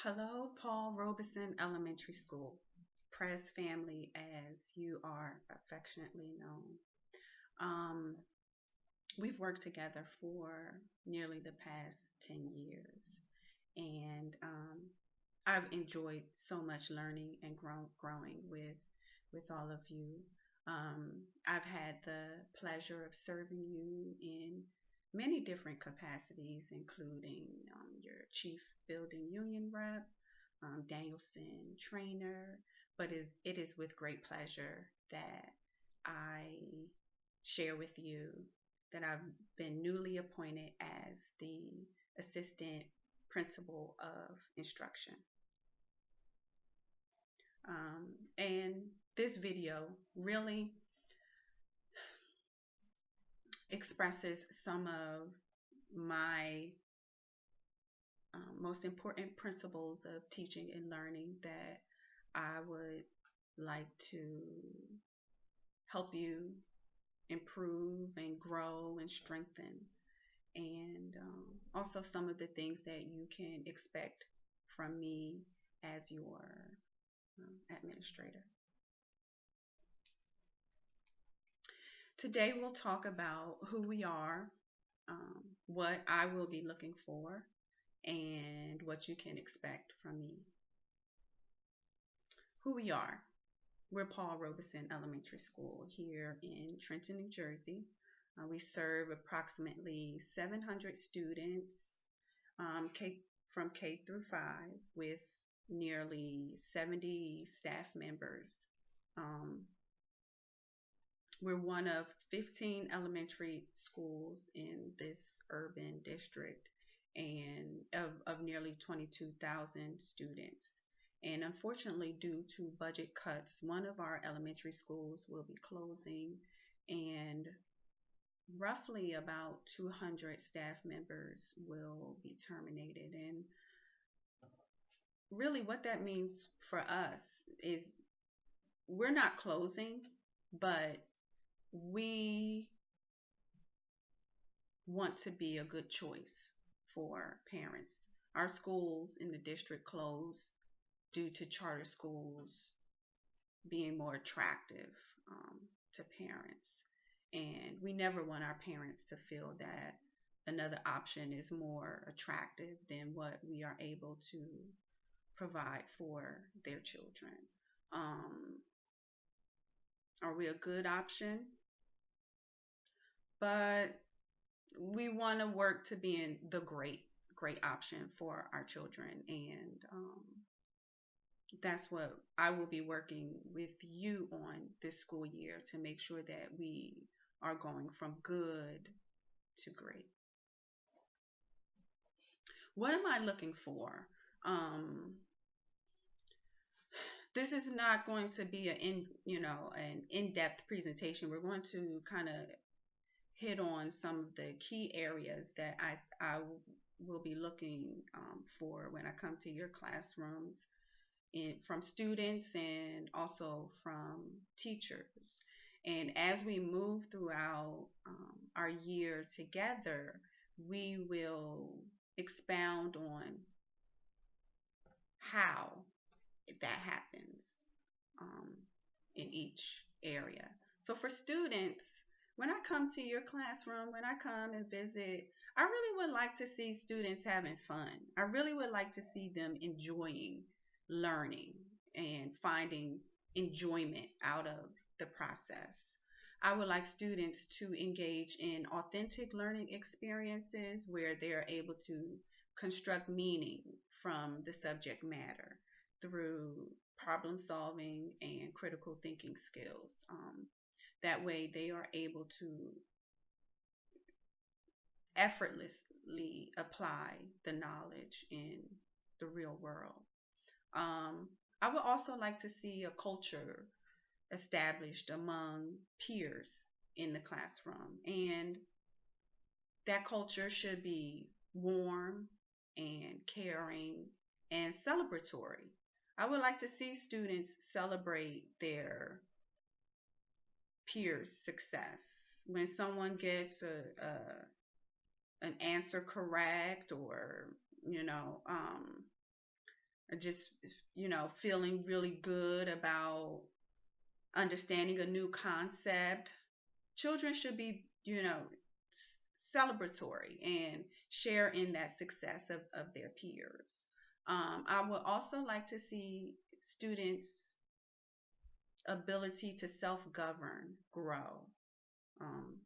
Hello, Paul Robeson Elementary School, Press family, as you are affectionately known. Um, we've worked together for nearly the past 10 years, and I've enjoyed so much learning and growing with all of you. I've had the pleasure of serving you in many different capacities, including your chief building union rep, Danielson trainer, but it is with great pleasure that I share with you that I've been newly appointed as the assistant principal of instruction. And this video really expresses some of my most important principles of teaching and learning that I would like to help you improve and grow and strengthen, and also some of the things that you can expect from me as your administrator. Today we'll talk about who we are, what I will be looking for, and what you can expect from me. Who we are. We're Paul Robeson Elementary School here in Trenton, New Jersey. We serve approximately 700 students K, from K through 5 with nearly 70 staff members. Um, we're one of 15 elementary schools in this urban district and of nearly 22,000 students. And unfortunately, due to budget cuts, one of our elementary schools will be closing, and roughly about 200 staff members will be terminated. And really, what that means for us is we're not closing, but we want to be a good choice for parents. Our schools in the district closed due to charter schools being more attractive to parents. And we never want our parents to feel that another option is more attractive than what we are able to provide for their children. Um, are we a good option? But we want to work to being the great option for our children, and that's what I will be working with you on this school year to make sure that we are going from good to great. What am I looking for? Um, this is not going to be an in-depth presentation. We're going to kind of hit on some of the key areas that I will be looking for when I come to your classrooms, from students and also from teachers. And as we move throughout our year together, we will expound on how that happens um, in each area. So for students, when I come to your classroom, when I come and visit, I really would like to see students having fun. I really would like to see them enjoying learning and finding enjoyment out of the process. I would like students to engage in authentic learning experiences where they're able to construct meaning from the subject matter through problem solving and critical thinking skills. That way, they are able to effortlessly apply the knowledge in the real world. Um, I would also like to see a culture established among peers in the classroom, and that culture should be warm and caring and celebratory. I would like to see students celebrate their peers' success. When someone gets an answer correct, or you know, just, feeling really good about understanding a new concept. Children should be, celebratory and share in that success of their peers. I would also like to see students' ability to self govern grow um,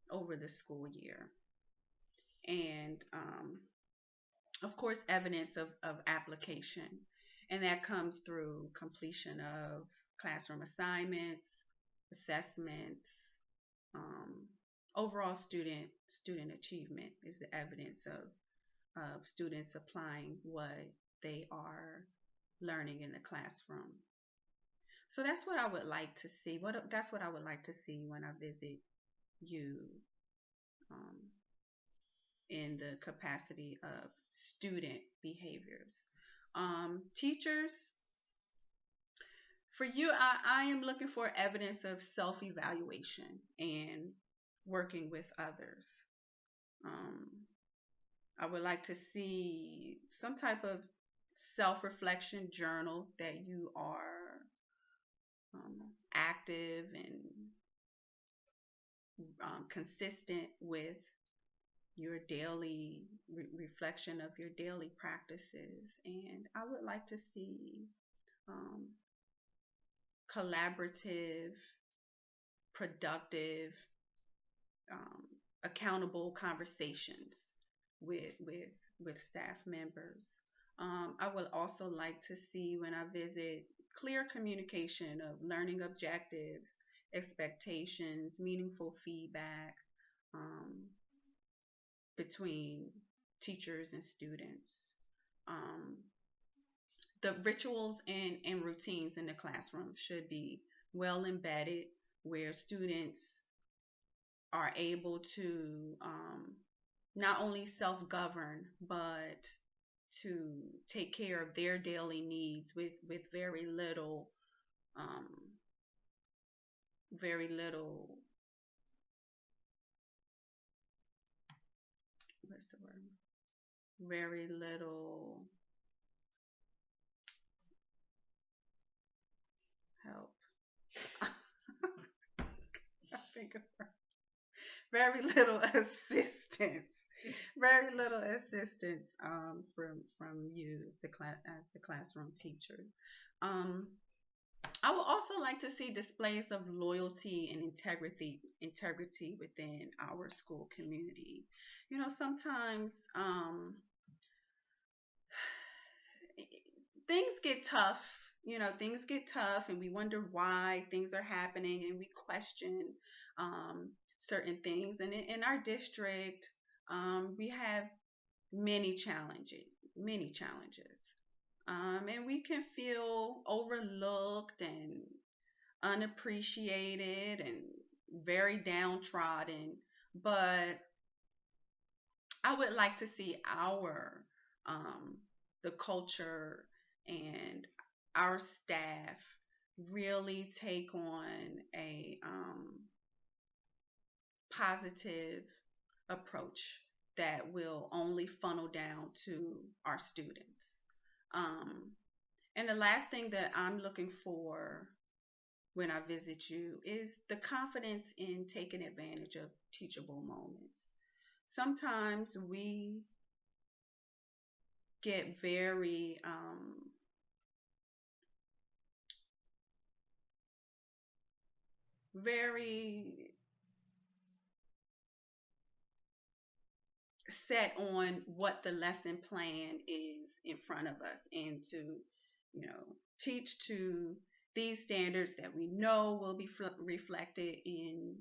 over the school year. And of course, evidence of application. And that comes through completion of classroom assignments, assessments, um, overall student achievement is the evidence of students applying what they are learning in the classroom. So that's what I would like to see. That's what I would like to see when I visit you, um, in the capacity of student behaviors. Teachers, for you, I am looking for evidence of self evaluation and working with others. Um, I would like to see some type of self reflection journal that you are active and consistent with your daily reflection of your daily practices. And I would like to see um, collaborative, productive, um, accountable conversations with staff members. I would also like to see when I visit clear communication of learning objectives, expectations, meaningful feedback um, between teachers and students. Um, the rituals and routines in the classroom should be well embedded where students are able to not only self govern, but to take care of their daily needs with um, very little, what's the word? Very little help. I think of very little assistance. Very little assistance from you as the classroom teacher. Um, I would also like to see displays of loyalty and integrity within our school community. Sometimes things get tough. Things get tough, and we wonder why things are happening, and we question um, certain things. And in our district, we have many challenges, many challenges, and we can feel overlooked and unappreciated and very downtrodden. But I would like to see um, the culture and our staff really take on a positive approach that will only funnel down to our students. Um, and the last thing that I'm looking for when I visit you is the confidence in taking advantage of teachable moments. Sometimes we get very set on what the lesson plan is in front of us and to, teach to these standards that we know will be reflected in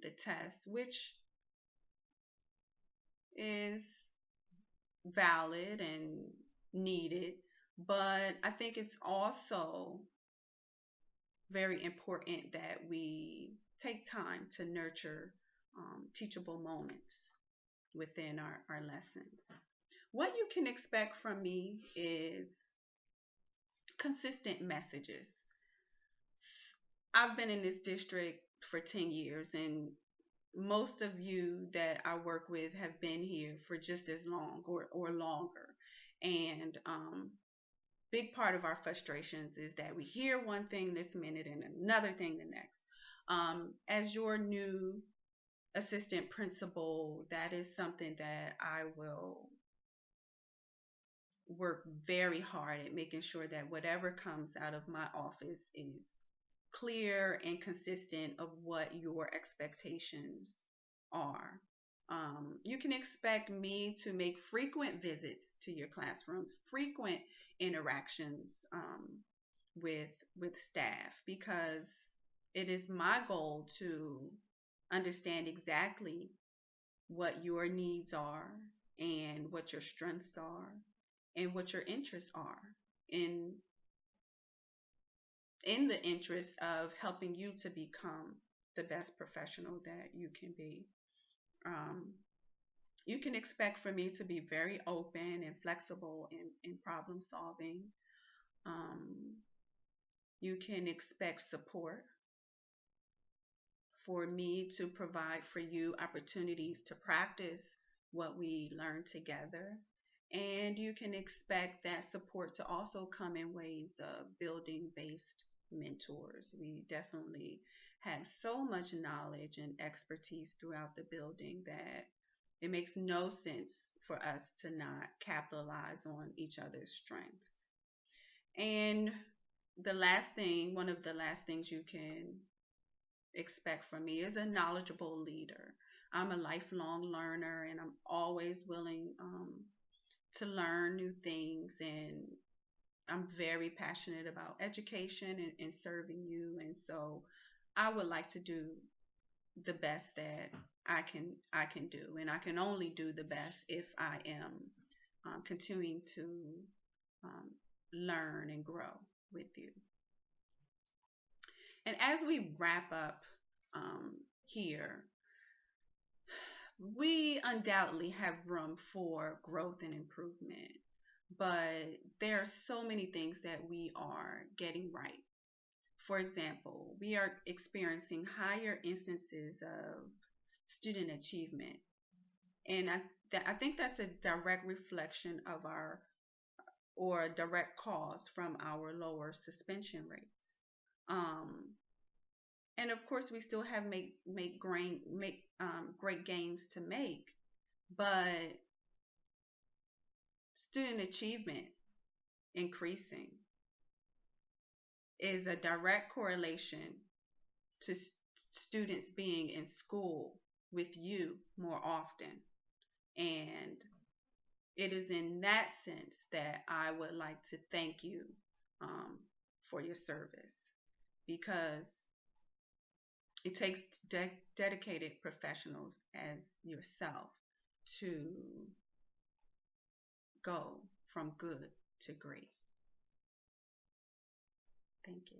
the test, which is valid and needed. But I think it's also very important that we take time to nurture teachable moments within our lessons. What you can expect from me is consistent messages. I've been in this district for 10 years, and most of you that I work with have been here for just as long or longer. And big part of our frustrations is that we hear one thing this minute and another thing the next. As your new assistant principal, that is something that I will work very hard at making sure that whatever comes out of my office is clear and consistent of what your expectations are. You can expect me to make frequent visits to your classrooms, frequent interactions with staff, because it is my goal to understand exactly what your needs are and what your strengths are and what your interests are in the interest of helping you to become the best professional that you can be. Um, you can expect for me to be very open and flexible in problem solving. Um, you can expect support for me to provide for you opportunities to practice what we learn together. And you can expect that support to also come in ways of building based mentors. We definitely have so much knowledge and expertise throughout the building that it makes no sense for us to not capitalize on each other's strengths. And one of the last things you can expect from me is a knowledgeable leader. I'm a lifelong learner and I'm always willing to learn new things, and I'm very passionate about education and serving you, and so I would like to do the best that I can do, and I can only do the best if I am continuing to um, learn and grow with you. And as we wrap up here, we undoubtedly have room for growth and improvement, but there are so many things that we are getting right. For example, we are experiencing higher instances of student achievement, and I think that's a direct reflection of our or a direct cause from our lower suspension rates. Um, and of course, we still have great gains to make, but student achievement increasing is a direct correlation to students being in school with you more often. And it is in that sense that I would like to thank you um, for your service, because it takes dedicated professionals as yourself to go from good to great. Thank you.